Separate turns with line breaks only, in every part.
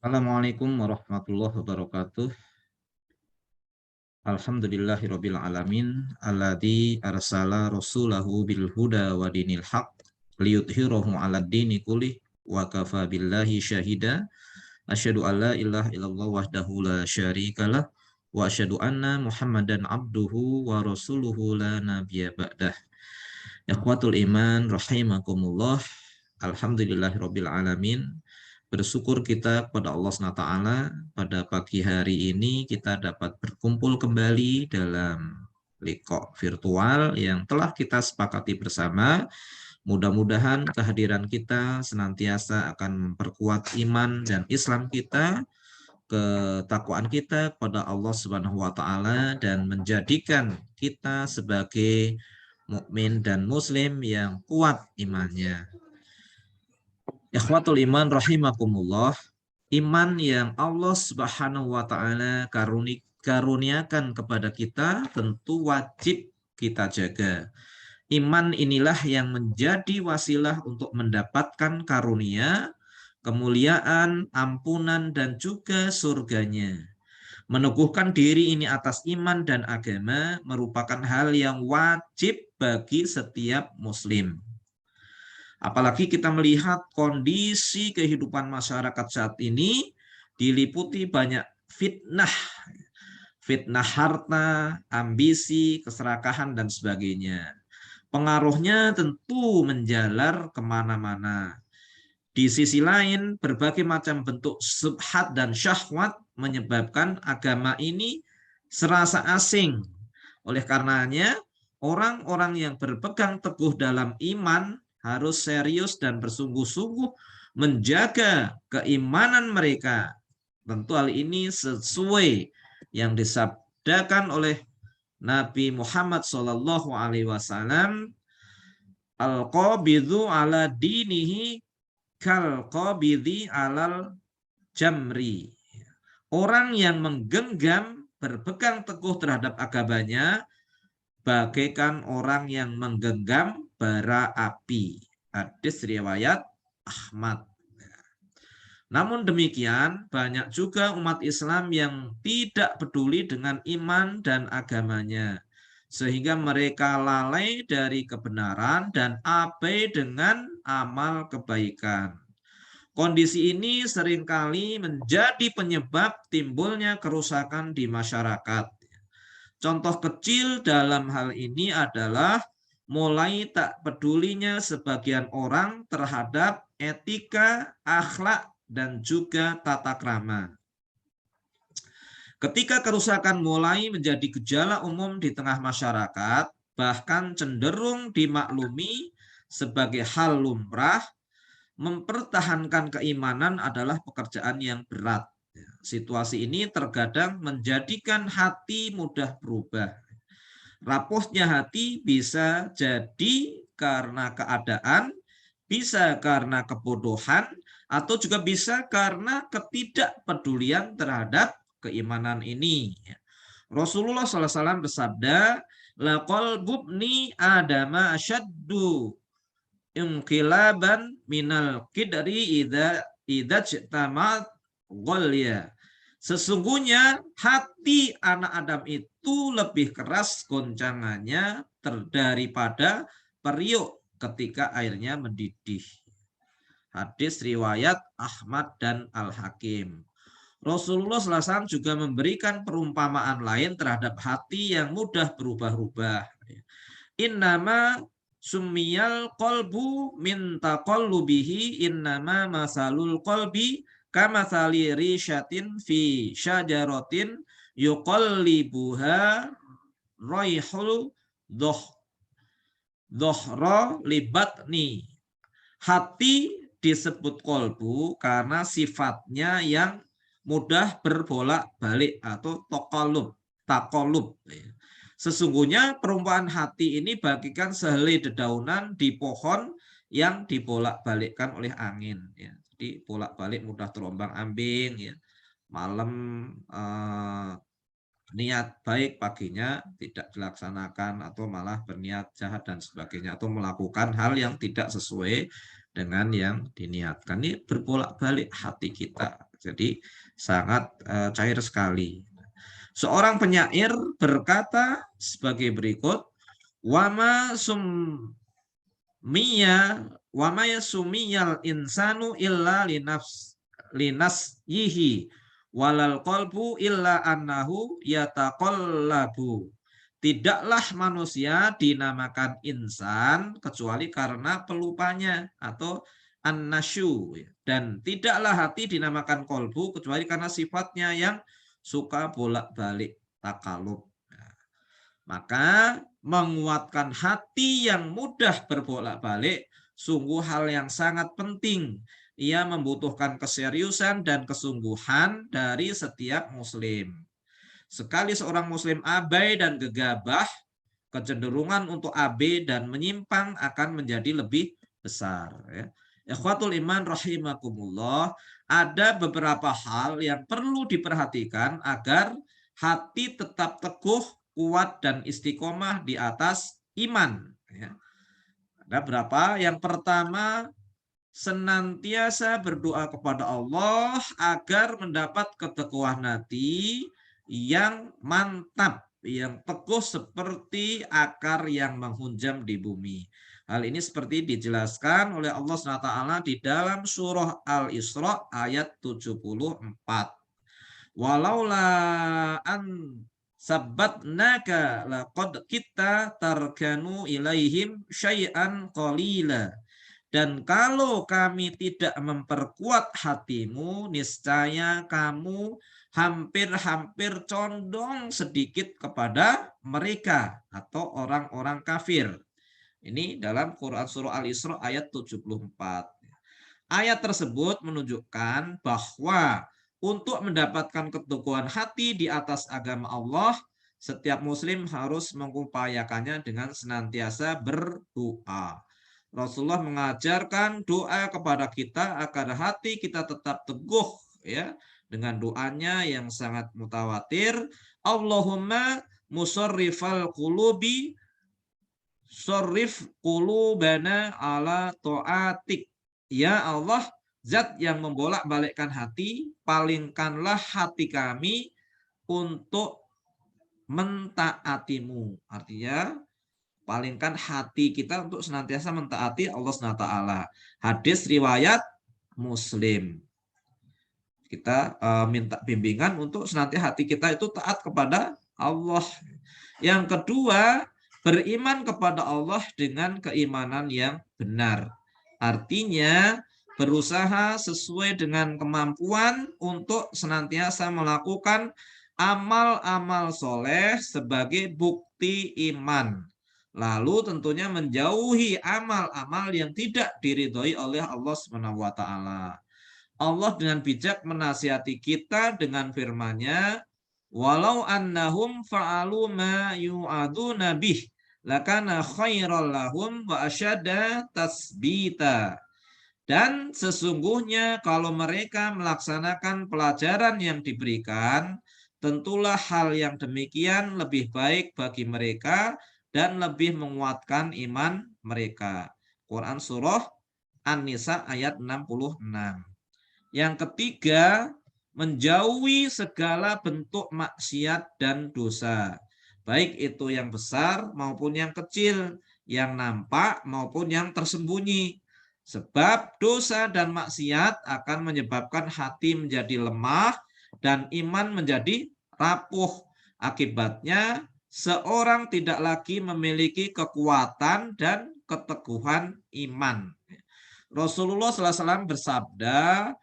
Assalamualaikum warahmatullahi wabarakatuh. Alhamdulillahirabbil alamin alladzi arsala rasulahu bil huda wa dinil haq liyudhhirahu 'alad dini kullih wa kafa billahi syahida. Asyhadu an la ilaha illallah wahdahu la syarikalah wa asyhadu anna Muhammadan abduhu wa rasuluhu la nabiyya ba'dah. Ikhwatul iman rahimakumullah. Alhamdulillahirabbil alamin. Bersyukur kita kepada Allah SWT pada pagi hari ini kita dapat berkumpul kembali dalam liqa virtual yang telah kita sepakati bersama. Mudah-mudahan kehadiran kita senantiasa akan memperkuat iman dan Islam kita, ketakwaan kita kepada Allah Subhanahu wa taala dan menjadikan kita sebagai mukmin dan muslim yang kuat imannya. Ikhwatul iman rahimakumullah, iman yang Allah Subhanahu wa taala karuniakan kepada kita tentu wajib kita jaga. Iman inilah yang menjadi wasilah untuk mendapatkan karunia, kemuliaan, ampunan, dan juga surganya. Meneguhkan diri ini atas iman dan agama merupakan hal yang wajib bagi setiap muslim. Apalagi kita melihat kondisi kehidupan masyarakat saat ini diliputi banyak fitnah, fitnah harta, ambisi, keserakahan, dan sebagainya. Pengaruhnya tentu menjalar kemana-mana. Di sisi lain, berbagai macam bentuk subhat dan syahwat menyebabkan agama ini serasa asing. Oleh karenanya, orang-orang yang berpegang teguh dalam iman harus serius dan bersungguh-sungguh menjaga keimanan mereka. Tentu hal ini sesuai yang disabdakan oleh Nabi Muhammad SAW, al-qabidhu ala dinihi kal-qabidhi alal jamri. Orang yang menggenggam berpegang teguh terhadap agamanya bagaikan orang yang menggenggam bara api. Hadis riwayat Ahmad. Namun demikian, banyak juga umat Islam yang tidak peduli dengan iman dan agamanya, sehingga mereka lalai dari kebenaran dan abai dengan amal kebaikan. Kondisi ini seringkali menjadi penyebab timbulnya kerusakan di masyarakat. Contoh kecil dalam hal ini adalah mulai tak pedulinya sebagian orang terhadap etika, akhlak, dan juga tata krama. Ketika kerusakan mulai menjadi gejala umum di tengah masyarakat, bahkan cenderung dimaklumi sebagai hal lumrah, mempertahankan keimanan adalah pekerjaan yang berat. Situasi ini terkadang menjadikan hati mudah berubah. Rapuhnya hati bisa jadi karena keadaan, bisa karena kebodohan, atau juga bisa karena ketidakpedulian terhadap keimanan ini. Rasulullah SAW bersabda, la qalbubni adama asyaddu inqilaban minal kidri idza jtamat ghalya. Sesungguhnya hati anak Adam itu lebih keras goncangannya daripada periuk ketika airnya mendidih. Hadis riwayat Ahmad dan Al-Hakim. Rasulullah SAW juga memberikan perumpamaan lain terhadap hati yang mudah berubah-ubah. Innama sumiyal qalbu min taqallubihi innama masalul qalbi kamathali rishatin fi syajaratin yuqallibuha raihul dohra libatni. Hati disebut kolbu karena sifatnya yang mudah berbolak-balik atau takolub. Sesungguhnya perumpamaan hati ini bagikan sehelai dedaunan di pohon yang dibolak-balikkan oleh angin. Jadi bolak-balik mudah terombang-ambing. Malam niat baik, paginya tidak dilaksanakan atau malah berniat jahat dan sebagainya, atau melakukan hal yang tidak sesuai dengan yang diniatkan. Ini berbolak-balik hati kita. Jadi sangat cair sekali. Seorang penyair berkata sebagai berikut, wama summiya wama yasumiyal insanu illa linas yihi walal qalbu illa annahu yataqallabu. Tidaklah manusia dinamakan insan kecuali karena pelupanya atau annasyu, dan tidaklah hati dinamakan kolbu kecuali karena sifatnya yang suka bolak-balik takalub. Maka menguatkan hati yang mudah berbolak-balik sungguh hal yang sangat penting. Ia membutuhkan keseriusan dan kesungguhan dari setiap muslim. Sekali seorang muslim abai dan gegabah, kecenderungan untuk abai dan menyimpang akan menjadi lebih besar. Ikhwatul iman rahimakumullah, ada beberapa hal yang perlu diperhatikan agar hati tetap teguh, kuat, dan istiqomah di atas iman. Ada berapa? Yang pertama, senantiasa berdoa kepada Allah agar mendapat keteguhan hati yang mantap, yang teguh seperti akar yang menghunjam di bumi. Hal ini seperti dijelaskan oleh Allah SWT di dalam surah Al-Isra ayat 74. Walaula an sabbatnaka laqad kita tarkanu ilaihim syai'an qalila. Dan kalau kami tidak memperkuat hatimu, niscaya kamu hampir-hampir condong sedikit kepada mereka atau orang-orang kafir. Ini dalam Quran Surah Al-Isra ayat 74. Ayat tersebut menunjukkan bahwa untuk mendapatkan keteguhan hati di atas agama Allah, setiap muslim harus mengupayakannya dengan senantiasa berdoa. Rasulullah mengajarkan doa kepada kita agar hati kita tetap teguh, ya, dengan doanya yang sangat mutawatir. Allahumma musarrifal qulubi sarrif qulubana ala ta'atik. Ya Allah, zat yang membolak-balikkan hati, palingkanlah hati kami untuk mentaatimu. Artinya palingkan hati kita untuk senantiasa mentaati Allah SWT. Hadis riwayat Muslim. Kita minta bimbingan untuk senantiasa hati kita itu taat kepada Allah. Yang kedua, beriman kepada Allah dengan keimanan yang benar. Artinya berusaha sesuai dengan kemampuan untuk senantiasa melakukan amal-amal soleh sebagai bukti iman. Lalu tentunya menjauhi amal-amal yang tidak diridhoi oleh Allah SWT. Allah dengan bijak menasihati kita dengan firman-Nya, walau annahum fa'alu ma yu'aduna bih lakana khairal lahum wa asyadda tasbita. Dan sesungguhnya kalau mereka melaksanakan pelajaran yang diberikan, tentulah hal yang demikian lebih baik bagi mereka dan lebih menguatkan iman mereka. Quran Surah An-Nisa ayat 66. Yang ketiga, menjauhi segala bentuk maksiat dan dosa. Baik itu yang besar maupun yang kecil, yang nampak maupun yang tersembunyi. Sebab dosa dan maksiat akan menyebabkan hati menjadi lemah dan iman menjadi rapuh. Akibatnya, seorang tidak lagi memiliki kekuatan dan keteguhan iman. Rasulullah SAW bersabda,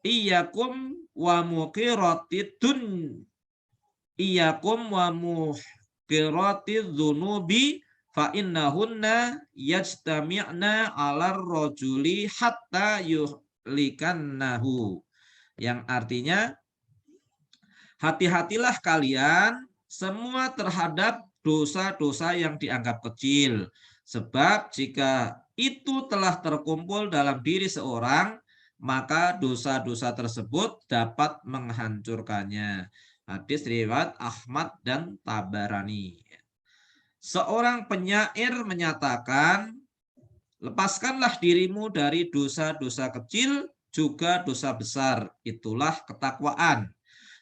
Iyakum wa muqiratidun Iyakum wa muqiratidzunubi fa innahunna yajtami'na 'alar rajuli hatta yuhlikannahu. Yang artinya, hati-hatilah kalian semua terhadap dosa-dosa yang dianggap kecil. Sebab jika itu telah terkumpul dalam diri seorang, maka dosa-dosa tersebut dapat menghancurkannya. Hadis riwayat Ahmad dan Tabarani. Seorang penyair menyatakan, lepaskanlah dirimu dari dosa-dosa kecil, juga dosa besar. Itulah ketakwaan.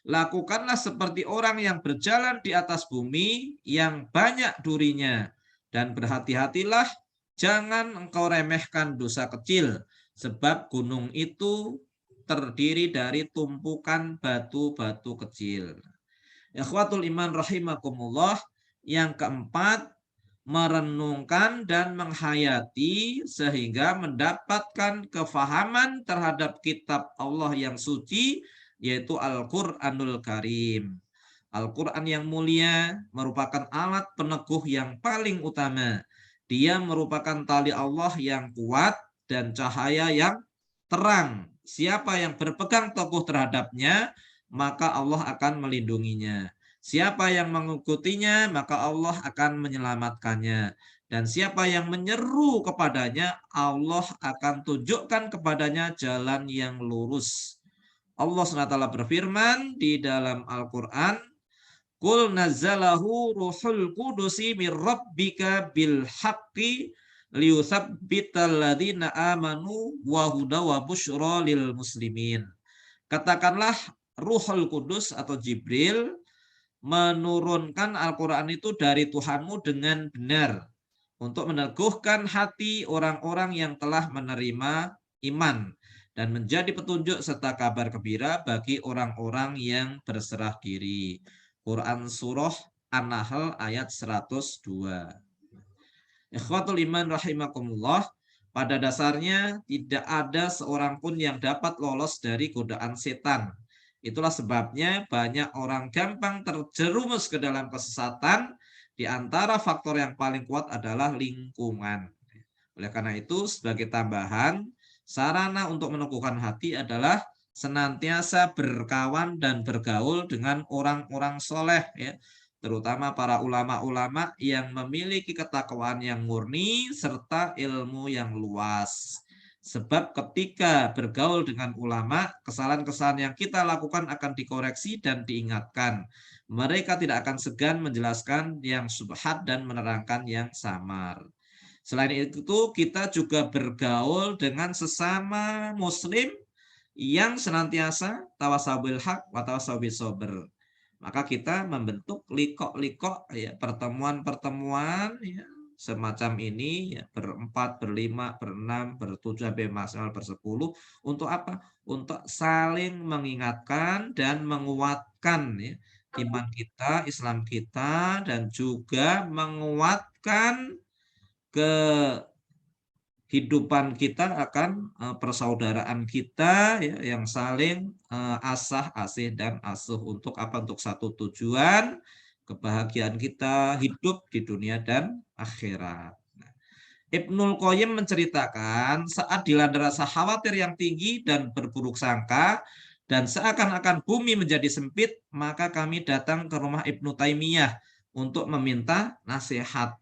Lakukanlah seperti orang yang berjalan di atas bumi yang banyak durinya. Dan berhati-hatilah, jangan engkau remehkan dosa kecil. Sebab gunung itu terdiri dari tumpukan batu-batu kecil. Ikhwatul iman rahimakumullah. Yang keempat, merenungkan dan menghayati sehingga mendapatkan kefahaman terhadap kitab Allah yang suci, yaitu Al-Quranul Karim. Al-Quran yang mulia merupakan alat peneguh yang paling utama. Dia merupakan tali Allah yang kuat dan cahaya yang terang. Siapa yang berpegang teguh terhadapnya, maka Allah akan melindunginya. Siapa yang mengikutinya, maka Allah akan menyelamatkannya. Dan siapa yang menyeru kepadanya, Allah akan tunjukkan kepadanya jalan yang lurus. Allah SWT berfirman di dalam Al-Quran, Qul nazzalahu ruhul qudusi min rabbika bil haqqi liyuthabbital ladzina amanu wa huda wa busyra lil muslimin. Katakanlah Ruhul Kudus atau Jibril menurunkan Al-Quran itu dari Tuhanmu dengan benar untuk meneguhkan hati orang-orang yang telah menerima iman dan menjadi petunjuk serta kabar gembira bagi orang-orang yang berserah diri. Quran Surah An-Nahl ayat 102. Ikhwatul iman rahimakumullah, pada dasarnya tidak ada seorang pun yang dapat lolos dari godaan setan. Itulah sebabnya banyak orang gampang terjerumus ke dalam kesesatan. Di antara faktor yang paling kuat adalah lingkungan. Oleh karena itu, sebagai tambahan, sarana untuk meneguhkan hati adalah senantiasa berkawan dan bergaul dengan orang-orang soleh, ya, terutama para ulama-ulama yang memiliki ketakwaan yang murni serta ilmu yang luas. Sebab ketika bergaul dengan ulama, kesalahan-kesalahan yang kita lakukan akan dikoreksi dan diingatkan. Mereka tidak akan segan menjelaskan yang subhat dan menerangkan yang samar. Selain itu, kita juga bergaul dengan sesama muslim yang senantiasa tawasabil haq wa tawasabil sober. Maka kita membentuk likok-likok, ya, pertemuan-pertemuan, ya, semacam ini, ya, berempat, berlima, berenam, bertujuh, sampai maksimal bersepuluh. Untuk apa? Untuk saling mengingatkan dan menguatkan, ya, iman kita, Islam kita, dan juga menguatkan kehidupan kita akan persaudaraan kita, ya, yang saling asah, asih, dan asuh. Untuk apa? Untuk satu tujuan, kebahagiaan kita hidup di dunia dan akhirat. Ibnul Qayyim menceritakan, saat dilanda rasa khawatir yang tinggi dan berburuk sangka, dan seakan-akan bumi menjadi sempit, maka kami datang ke rumah Ibnu Taimiyah untuk meminta nasihat.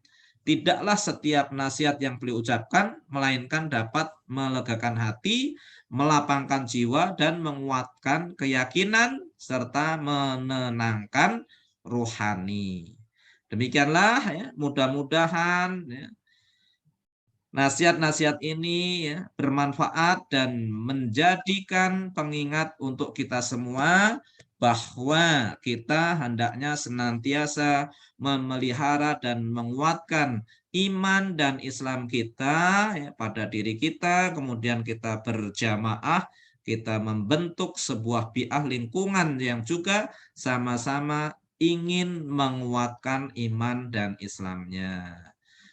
Tidaklah setiap nasihat yang beliau ucapkan, melainkan dapat melegakan hati, melapangkan jiwa, dan menguatkan keyakinan, serta menenangkan rohani. Demikianlah, ya, mudah-mudahan, ya, nasihat-nasihat ini, ya, bermanfaat dan menjadikan pengingat untuk kita semua bahwa kita hendaknya senantiasa memelihara dan menguatkan iman dan Islam kita, ya, pada diri kita. Kemudian kita berjamaah, kita membentuk sebuah bi'ah lingkungan yang juga sama-sama ingin menguatkan iman dan Islamnya.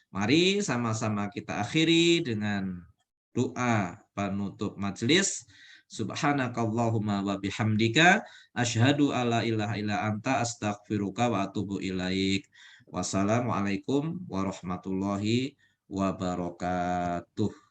Mari sama-sama kita akhiri dengan doa penutup majelis. Subhanakallahumma wa bihamdika asyhadu alla ilaha illa anta astaghfiruka wa atubu ilaik. Wassalamualaikum warahmatullahi wabarakatuh.